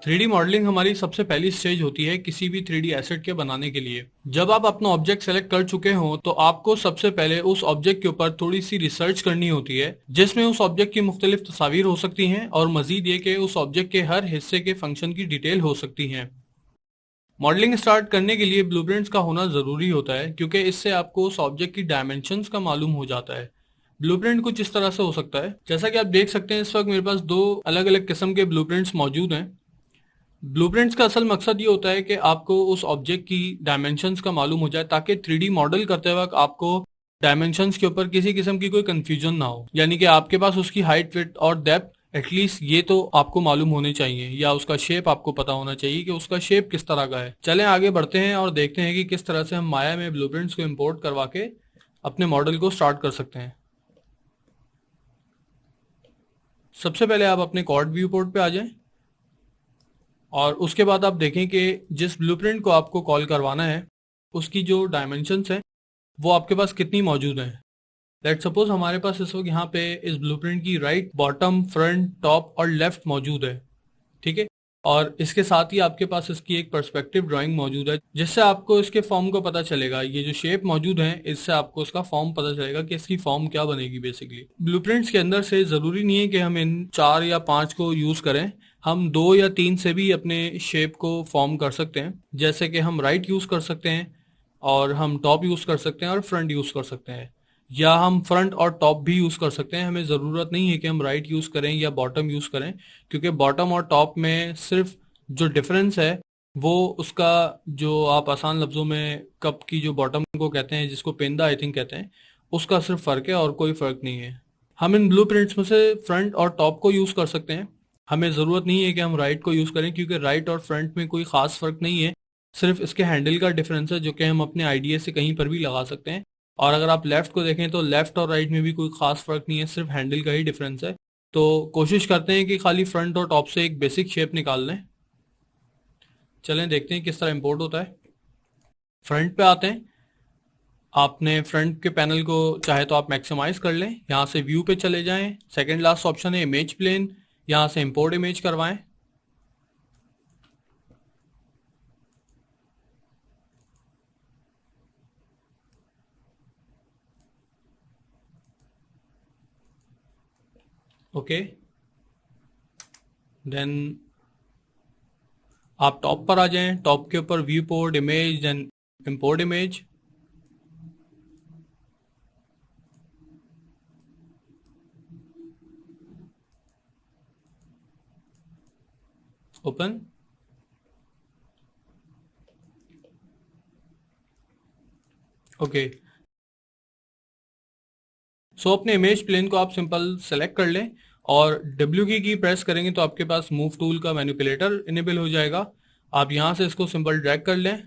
3D modelling हमारी सबसे पहली स्टेज होती है किसी भी 3D एसेट के बनाने के लिए। जब आप अपना ऑब्जेक्ट सेलेक्ट कर चुके हो तो आपको सबसे पहले उस ऑब्जेक्ट के ऊपर थोड़ी सी रिसर्च करनी होती है, जिसमें उस ऑब्जेक्ट की मुख्तलिफ तस्वीर हो सकती हैं और मजीद ये कि उस ऑब्जेक्ट के हर हिस्से के फंक्शन की डिटेल हो सकती हैं। मॉडलिंग स्टार्ट करने के लिए ब्लूप्रिंट्स का होना जरूरी होता है, क्योंकि इससे आपको उस ऑब्जेक्ट की डायमेंशंस का मालूम हो जाता है। ब्लूप्रिंट कुछ इस तरह से हो सकता है, जैसा कि आप देख सकते हैं इस वक्त मेरे पास दो अलग अलग किस्म के ब्लूप्रिंट्स मौजूद हैं। ब्लूप्रिंट्स का असल मकसद ये होता है कि आपको उस ऑब्जेक्ट की डायमेंशंस का मालूम हो जाए, ताकि 3D मॉडल करते वक्त आपको डायमेंशंस के ऊपर किसी किस्म की कोई कंफ्यूजन ना हो। यानी कि आपके पास उसकी हाइट, विड्थ और डेप्थ एटलीस्ट ये तो आपको मालूम होने चाहिए, या उसका शेप आपको पता होना चाहिए कि उसका शेप किस तरह का है। चलें आगे बढ़ते हैं और देखते हैं कि किस तरह से हम माया में ब्लूप्रिंट्स को इम्पोर्ट करवा के अपने मॉडल को स्टार्ट कर सकते हैं। सबसे पहले आप अपने कॉर्ड व्यू पोर्ट पे आ जाएं और उसके बाद आप देखें कि जिस ब्लूप्रिंट को आपको कॉल करवाना है उसकी जो डायमेंशंस हैं वो आपके पास कितनी मौजूद हैं। लेट सपोज हमारे पास इस वक्त यहाँ पे इस ब्लूप्रिंट की राइट, बॉटम, फ्रंट, टॉप और लेफ्ट मौजूद है। ठीक है। और इसके साथ ही आपके पास इसकी एक पर्सपेक्टिव ड्राइंग मौजूद है, जिससे आपको इसके फॉर्म का पता चलेगा। ये जो शेप मौजूद है इससे आपको इसका फॉर्म पता चलेगा कि इसकी फॉर्म क्या बनेगी। बेसिकली ब्लूप्रिंट्स के अंदर से जरूरी नहीं है कि हम इन 4 या 5 को यूज करें, हम 2 या 3 से भी अपने शेप को फॉर्म कर सकते हैं। जैसे कि हम राइट यूज कर सकते हैं, और हम टॉप यूज कर सकते हैं, और फ्रंट यूज कर सकते हैं, या हम फ्रंट और टॉप भी यूज कर सकते हैं। हमें ज़रूरत नहीं है कि हम राइट यूज करें या बॉटम यूज करें, क्योंकि बॉटम और टॉप में सिर्फ जो डिफरेंस है वो उसका, जो आप आसान लफ्जों में कप की जो बॉटम को कहते हैं, जिसको पेंदा आई थिंक कहते हैं, उसका सिर्फ फर्क है और कोई फर्क नहीं है। हम इन ब्लू प्रिंट्स में से फ्रंट और टॉप को यूज कर सकते हैं। हमें ज़रूरत नहीं है कि हम राइट को यूज करें, क्योंकि राइट और फ्रंट में कोई खास फर्क नहीं है, सिर्फ इसके हैंडल का डिफरेंस है, जो कि हम अपने आईडिया से कहीं पर भी लगा सकते हैं। और अगर आप लेफ्ट को देखें तो लेफ्ट और राइट में भी कोई खास फर्क नहीं है, सिर्फ हैंडल का ही डिफरेंस है। तो कोशिश करते हैं कि खाली फ्रंट और टॉप से एक बेसिक शेप निकाल लें। चलें देखते हैं किस तरह इंपोर्ट होता है। फ्रंट पे आते हैं। आपने फ्रंट के पैनल को चाहे तो आप मैक्सिमाइज कर लें, यहाँ से व्यू पे चले जाएं, सेकंड लास्ट ऑप्शन है इमेज प्लेन, यहाँ से इंपोर्ट इमेज करवाएं। ओके, देन आप टॉप पर आ जाएं, टॉप के ऊपर viewport image and import image. Open. Okay, so अपने इमेज प्लेन को आप सिंपल सेलेक्ट कर लें और डब्ल्यू की प्रेस करेंगे तो आपके पास मूव टूल का मैनिपुलेटर इनेबल हो जाएगा। आप यहां से इसको सिंपल ड्रैग कर लें।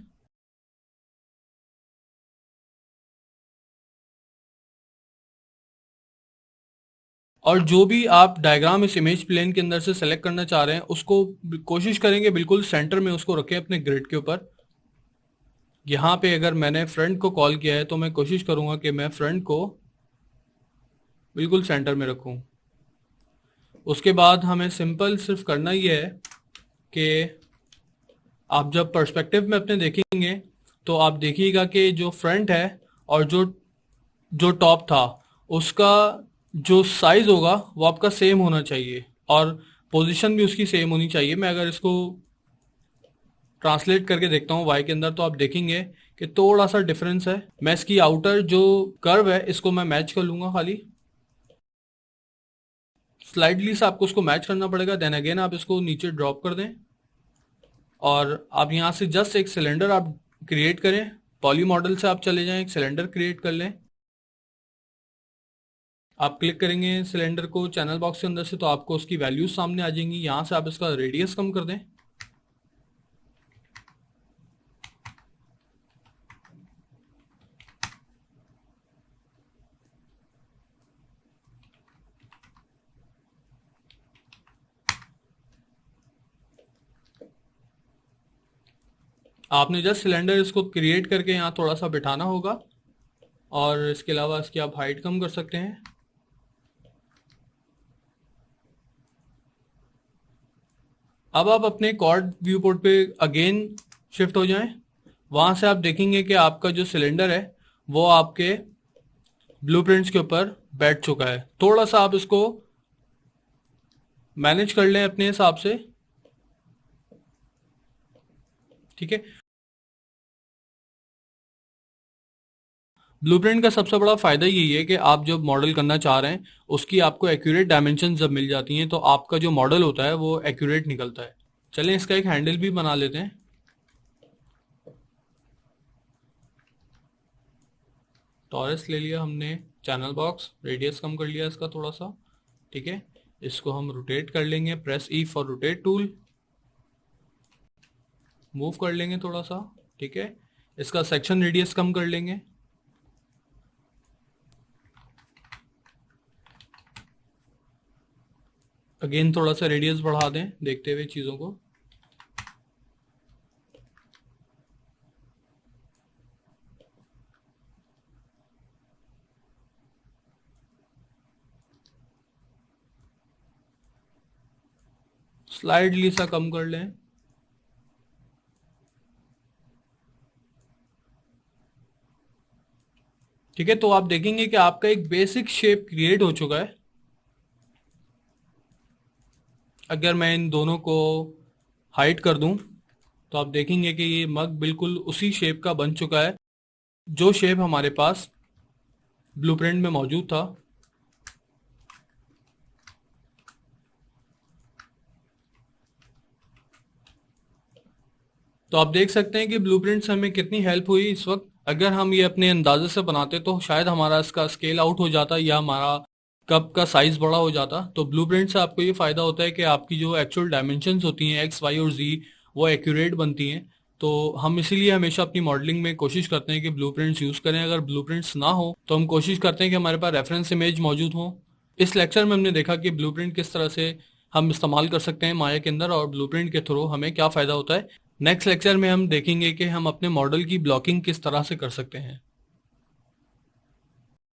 और जो भी आप डायग्राम इस इमेज प्लेन के अंदर से सेलेक्ट करना चाह रहे हैं उसको कोशिश करेंगे बिल्कुल सेंटर में उसको रखें अपने ग्रिड के ऊपर। यहाँ पे अगर मैंने फ्रंट को कॉल किया है तो मैं कोशिश करूंगा कि मैं फ्रंट को बिल्कुल सेंटर में रखूं। उसके बाद हमें सिंपल सिर्फ करना ही है कि आप जब पर्सपेक्टिव में अपने देखेंगे तो आप देखिएगा कि जो फ्रंट है और जो जो टॉप था उसका जो साइज होगा वो आपका सेम होना चाहिए, और पोजीशन भी उसकी सेम होनी चाहिए। मैं अगर इसको ट्रांसलेट करके देखता हूँ वाई के अंदर तो आप देखेंगे कि थोड़ा सा डिफरेंस है। मैं इसकी आउटर जो कर्व है इसको मैं मैच कर लूंगा, खाली स्लाइडली से आपको उसको मैच करना पड़ेगा। देन अगेन आप इसको नीचे ड्रॉप कर दें और आप यहाँ से जस्ट एक सिलेंडर आप क्रिएट करें। पॉली मॉडल से आप चले जाएं, एक सिलेंडर क्रिएट कर लें। आप क्लिक करेंगे सिलेंडर को चैनल बॉक्स के अंदर से तो आपको उसकी वैल्यूज सामने आ जाएंगी। यहाँ से आप इसका रेडियस कम कर दें। आपने जस्ट सिलेंडर इसको क्रिएट करके यहाँ थोड़ा सा बिठाना होगा, और इसके अलावा इसकी आप हाइट कम कर सकते हैं। अब आप अपने कॉर्ड व्यू पोर्ट पे अगेन शिफ्ट हो जाएं। वहां से आप देखेंगे कि आपका जो सिलेंडर है वो आपके ब्लूप्रिंट्स के ऊपर बैठ चुका है। थोड़ा सा आप इसको मैनेज कर लें अपने हिसाब से, ठीक है। ब्लूप्रिंट का सबसे बड़ा फायदा यही है कि आप जब मॉडल करना चाह रहे हैं उसकी आपको एक्यूरेट डायमेंशन जब मिल जाती हैं तो आपका जो मॉडल होता है वो एक्यूरेट निकलता है। चलें इसका एक हैंडल भी बना लेते हैं। टॉरस ले लिया हमने, चैनल बॉक्स रेडियस कम कर लिया इसका थोड़ा सा, ठीक है। इसको हम रोटेट कर लेंगे, press E for rotate tool, move कर लेंगे थोड़ा सा, ठीक है। इसका सेक्शन रेडियस कम कर लेंगे, अगेन थोड़ा सा रेडियस बढ़ा दें देखते हुए चीज़ों को। स्लाइडली सा कम कर लें, ठीक है। तो आप देखेंगे कि आपका एक बेसिक शेप क्रिएट हो चुका है। अगर मैं इन दोनों को हाइड कर दूं तो आप देखेंगे कि ये मग बिल्कुल उसी शेप का बन चुका है जो शेप हमारे पास ब्लूप्रिंट में मौजूद था। तो आप देख सकते हैं कि ब्लूप्रिंट से हमें कितनी हेल्प हुई इस वक्त। अगर हम ये अपने अंदाजे से बनाते तो शायद हमारा इसका स्केल आउट हो जाता या हमारा कप का साइज बड़ा हो जाता। तो ब्लूप्रिंट से आपको ये फायदा होता है कि आपकी जो एक्चुअल डायमेंशंस होती हैं एक्स वाई और जी वो एक्यूरेट बनती हैं। तो हम इसीलिए हमेशा अपनी मॉडलिंग में कोशिश करते हैं कि ब्लूप्रिंट्स यूज करें। अगर ब्लूप्रिंट्स ना हो तो हम कोशिश करते हैं कि हमारे पास रेफरेंस इमेज मौजूद हो। इस लेक्चर में हमने देखा कि ब्लूप्रिंट किस तरह से हम इस्तेमाल कर सकते हैं माया के अंदर और ब्लूप्रिंट के थ्रू हमें क्या फायदा होता है। नेक्स्ट लेक्चर में हम देखेंगे कि हम अपने मॉडल की ब्लॉकिंग किस तरह से कर सकते हैं।